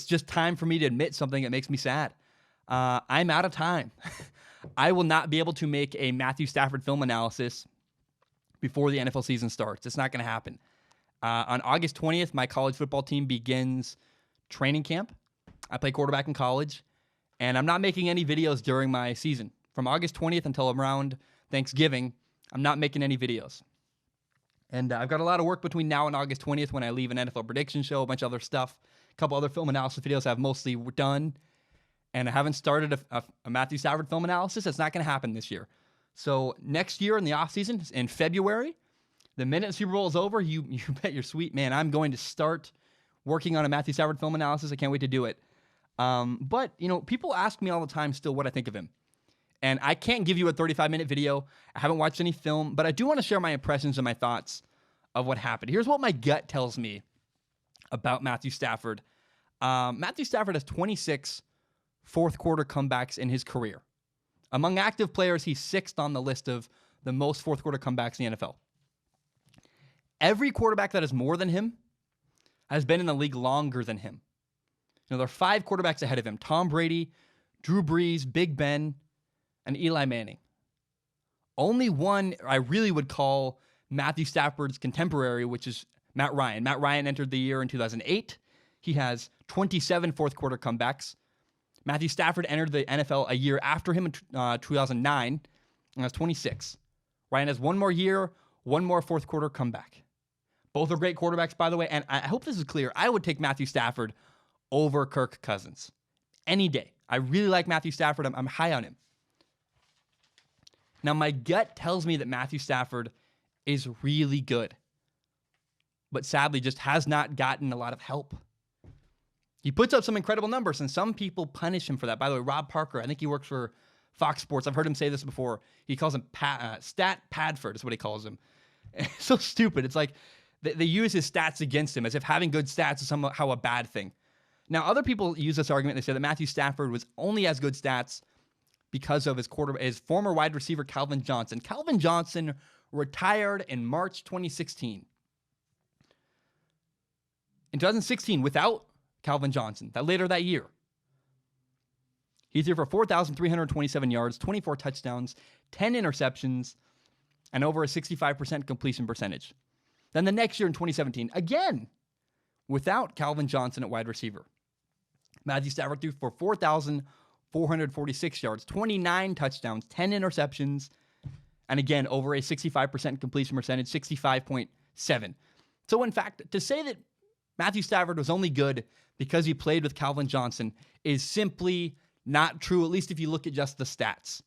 It's just time for me to admit something that makes me sad. I'm out of time. I will not be able to make a Matthew Stafford film analysis before the NFL season starts. It's not going to happen. On August 20th, my college football team begins training camp. I play quarterback in college, and I'm not making any videos during my season. From August 20th until around Thanksgiving, I'm not making any videos. And I've got a lot of work between now and August 20th when I leave an NFL prediction show, a bunch of other stuff, a couple other film analysis videos I've mostly done. And I haven't started a Matthew Stafford film analysis. That's not going to happen this year. So next year in the offseason, in February, the minute the Super Bowl is over, you bet your sweet man, I'm going to start working on a Matthew Stafford film analysis. I can't wait to do it. But, people ask me all the time still what I think of him. And I can't give you a 35-minute video. I haven't watched any film, but I do want to share my impressions and my thoughts of what happened. Here's what my gut tells me about Matthew Stafford. Matthew Stafford has 26 fourth-quarter comebacks in his career. Among active players, he's sixth on the list of the most fourth-quarter comebacks in the NFL. Every quarterback that is more than him has been in the league longer than him. There are 5 quarterbacks ahead of him: Tom Brady, Drew Brees, Big Ben, and Eli Manning. Only one I really would call Matthew Stafford's contemporary, which is Matt Ryan. Matt Ryan entered the year in 2008. He has 27 fourth-quarter comebacks. Matthew Stafford entered the NFL a year after him in 2009, and has 26. Ryan has one more year, one more fourth-quarter comeback. Both are great quarterbacks, by the way, and I hope this is clear. I would take Matthew Stafford over Kirk Cousins any day. I really like Matthew Stafford. I'm high on him. Now, my gut tells me that Matthew Stafford is really good, but sadly just has not gotten a lot of help. He puts up some incredible numbers, and some people punish him for that. By the way, Rob Parker, I think he works for Fox Sports. I've heard him say this before. He calls him Stat Padford is what he calls him. It's so stupid. It's like they use his stats against him as if having good stats is somehow a bad thing. Now, other people use this argument. They say that Matthew Stafford only has good stats because of his former wide receiver, Calvin Johnson. Calvin Johnson retired in March 2016. In 2016, without Calvin Johnson, later that year, he threw for 4,327 yards, 24 touchdowns, 10 interceptions, and over a 65% completion percentage. Then the next year in 2017, again, without Calvin Johnson at wide receiver, Matthew Stafford threw for 4,446 yards, 29 touchdowns, 10 interceptions, and again, over a 65% completion percentage, 65.7. So in fact, to say that Matthew Stafford was only good because he played with Calvin Johnson is simply not true, at least if you look at just the stats.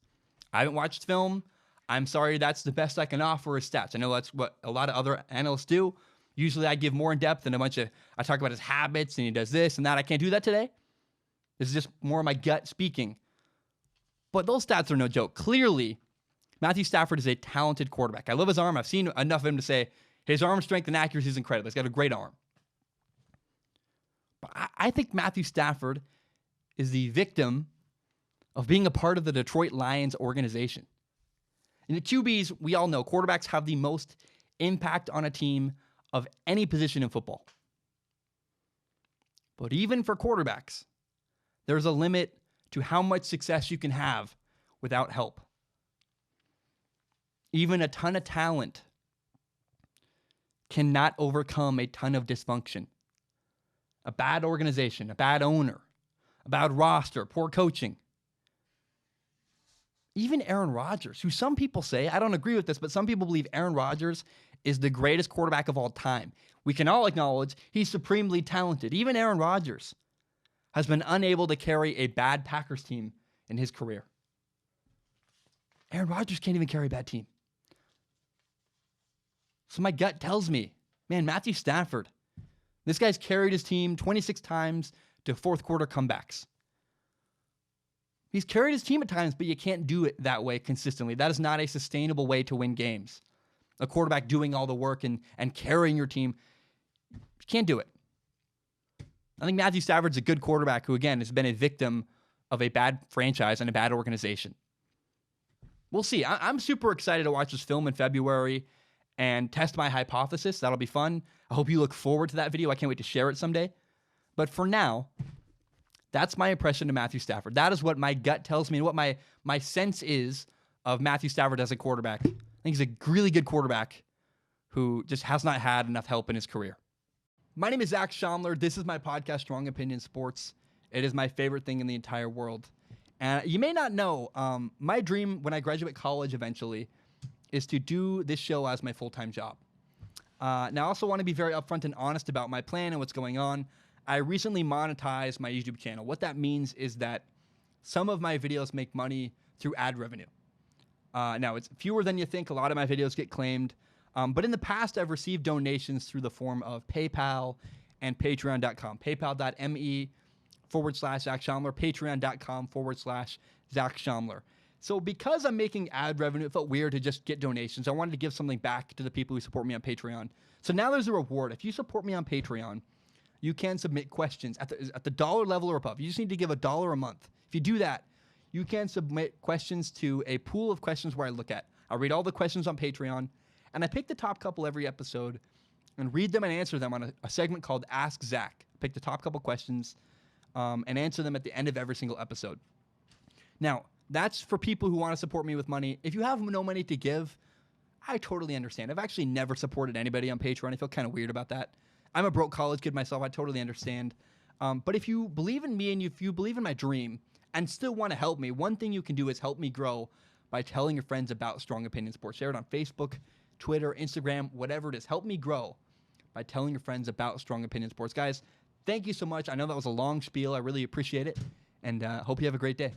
I haven't watched film. I'm sorry, that's the best I can offer is stats. I know that's what a lot of other analysts do. Usually I give more in depth and I talk about his habits and he does this and that. I can't do that today. This is just more of my gut speaking. But those stats are no joke. Clearly, Matthew Stafford is a talented quarterback. I love his arm. I've seen enough of him to say his arm strength and accuracy is incredible. He's got a great arm. But I think Matthew Stafford is the victim of being a part of the Detroit Lions organization. In the QBs, we all know quarterbacks have the most impact on a team of any position in football. But even for quarterbacks, there's a limit to how much success you can have without help. Even a ton of talent cannot overcome a ton of dysfunction. A bad organization, a bad owner, a bad roster, poor coaching. Even Aaron Rodgers, who some people say, I don't agree with this, but some people believe Aaron Rodgers is the greatest quarterback of all time. We can all acknowledge he's supremely talented. Even Aaron Rodgers has been unable to carry a bad Packers team in his career. Aaron Rodgers can't even carry a bad team. So my gut tells me, man, Matthew Stafford, this guy's carried his team 26 times to fourth quarter comebacks. He's carried his team at times, but you can't do it that way consistently. That is not a sustainable way to win games. A quarterback doing all the work and carrying your team, you can't do it. I think Matthew Stafford's a good quarterback who, again, has been a victim of a bad franchise and a bad organization. We'll see. I'm super excited to watch this film in February and test my hypothesis. That'll be fun. I hope you look forward to that video. I can't wait to share it someday. But for now, That's my impression of Matthew Stafford. That is what my gut tells me and what my sense is of Matthew Stafford as a quarterback. I think he's a really good quarterback who just has not had enough help in his career. My name is Zach Schaumler. This is my podcast, Strong Opinion Sports. It is my favorite thing in the entire world. And you may not know, my dream when I graduate college eventually is to do this show as my full-time job. Now, I also want to be very upfront and honest about my plan and what's going on. I recently monetized my YouTube channel. What that means is that some of my videos make money through ad revenue. Now, it's fewer than you think. A lot of my videos get claimed. But in the past, I've received donations through the form of PayPal and Patreon.com. PayPal.me/Zach Schaumler, Patreon.com/Zach Schaumler. So because I'm making ad revenue, it felt weird to just get donations. I wanted to give something back to the people who support me on Patreon. So now there's a reward. If you support me on Patreon, you can submit questions at the dollar level or above. You just need to give $1 a month. If you do that, you can submit questions to a pool of questions where I look at. I'll read all the questions on Patreon, and I pick the top couple every episode and read them and answer them on a segment called Ask Zach. Pick the top couple questions and answer them at the end of every single episode. Now, that's for people who want to support me with money. If you have no money to give, I totally understand. I've actually never supported anybody on Patreon. I feel kind of weird about that. I'm a broke college kid myself. I totally understand. But if you believe in me and if you believe in my dream and still want to help me, one thing you can do is help me grow by telling your friends about Strong Opinion Sports. Share it on Facebook, Twitter, Instagram, whatever it is. Help me grow by telling your friends about Strong Opinion Sports. Guys, thank you so much. I know that was a long spiel. I really appreciate it, and hope you have a great day.